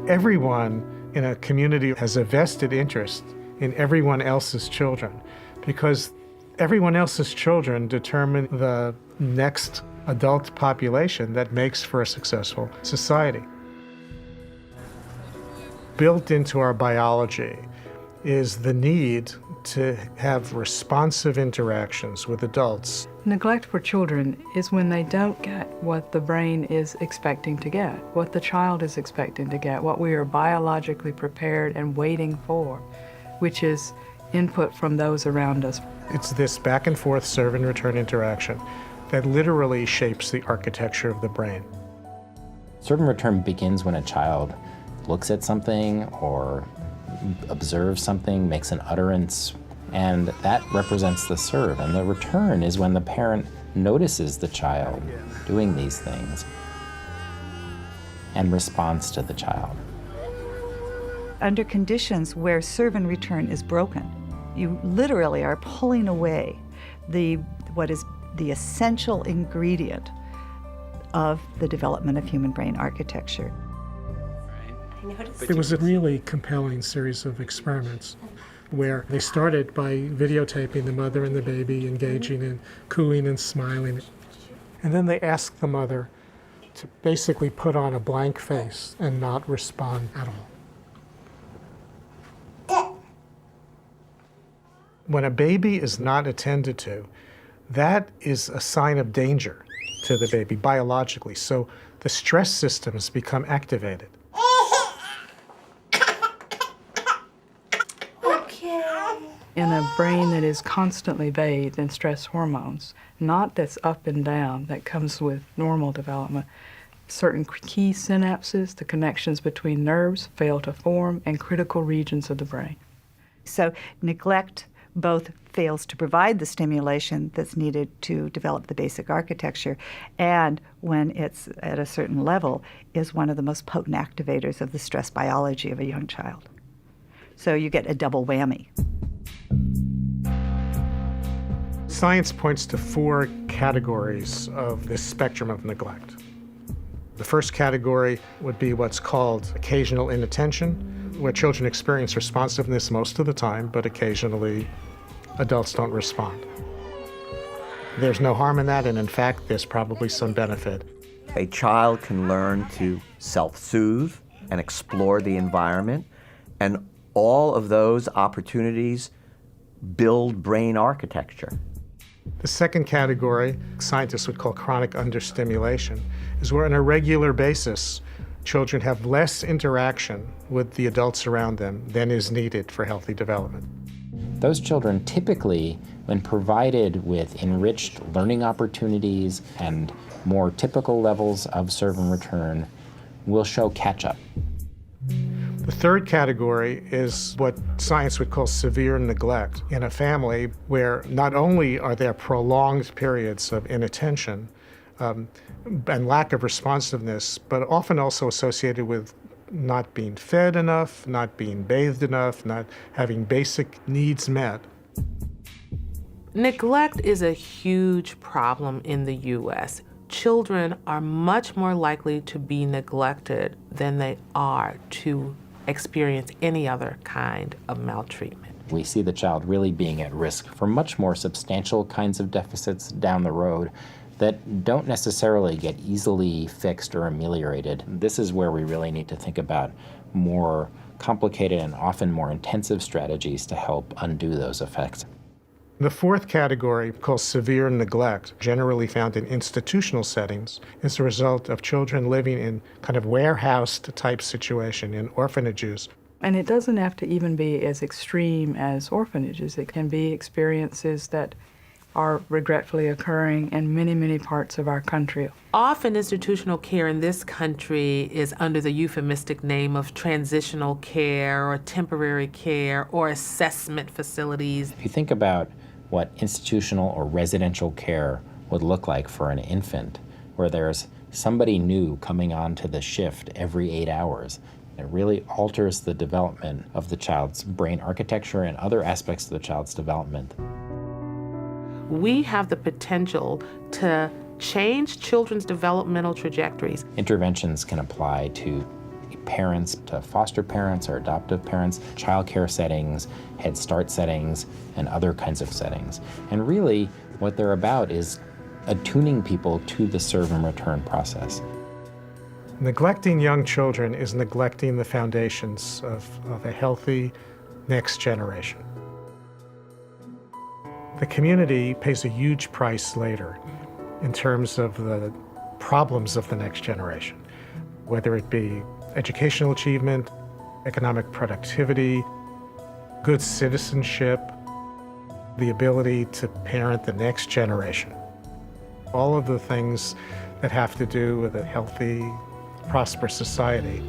everyone in a community has a vested interest in everyone else's children, because everyone else's children determine the next adult population that makes for a successful society. Built into our biology is the need to have responsive interactions with adults. Neglect for children is when they don't get what the brain is expecting to get, what the child is expecting to get, what we are biologically prepared and waiting for, which is input from those around us. It's this back and forth serve and return interaction that literally shapes the architecture of the brain. Serve and return begins when a child looks at something or observes something, makes an utterance, and that represents the serve. And the return is when the parent notices the child doing these things and responds to the child. Under conditions where serve and return is broken, you literally are pulling away what is the essential ingredient of the development of human brain architecture. It was a really compelling series of experiments where they started by videotaping the mother and the baby engaging in cooing and smiling. And then they asked the mother to basically put on a blank face and not respond at all. When a baby is not attended to, that is a sign of danger to the baby biologically. So the stress systems become activated. In a brain that is constantly bathed in stress hormones, not that's up and down, that comes with normal development, certain key synapses, the connections between nerves, fail to form, and critical regions of the brain. So neglect both fails to provide the stimulation that's needed to develop the basic architecture, and when it's at a certain level, is one of the most potent activators of the stress biology of a young child. So you get a double whammy. Science points to 4 categories of this spectrum of neglect. The first category would be what's called occasional inattention, where children experience responsiveness most of the time, but occasionally adults don't respond. There's no harm in that, and in fact, there's probably some benefit. A child can learn to self-soothe and explore the environment, and all of those opportunities build brain architecture. The second category, scientists would call chronic understimulation, is where on a regular basis, children have less interaction with the adults around them than is needed for healthy development. Those children typically, when provided with enriched learning opportunities and more typical levels of serve and return, will show catch-up. The third category is what science would call severe neglect in a family where not only are there prolonged periods of inattention and lack of responsiveness, but often also associated with not being fed enough, not being bathed enough, not having basic needs met. Neglect is a huge problem in the U.S. Children are much more likely to be neglected than they are to experience any other kind of maltreatment. We see the child really being at risk for much more substantial kinds of deficits down the road that don't necessarily get easily fixed or ameliorated. This is where we really need to think about more complicated and often more intensive strategies to help undo those effects. The fourth category, called severe neglect, generally found in institutional settings, is a result of children living in kind of warehoused type situation in orphanages. And it doesn't have to even be as extreme as orphanages. It can be experiences that are regretfully occurring in many, many parts of our country. Often institutional care in this country is under the euphemistic name of transitional care or temporary care or assessment facilities. If you think about what institutional or residential care would look like for an infant, where there's somebody new coming onto the shift every 8 hours, it really alters the development of the child's brain architecture and other aspects of the child's development. We have the potential to change children's developmental trajectories. Interventions can apply to parents to foster parents or adoptive parents, childcare settings, Head Start settings, and other kinds of settings. And really, what they're about is attuning people to the serve and return process. Neglecting young children is neglecting the foundations of a healthy next generation. The community pays a huge price later in terms of the problems of the next generation, whether it be educational achievement, economic productivity, good citizenship, the ability to parent the next generation. All of the things that have to do with a healthy, prosperous society.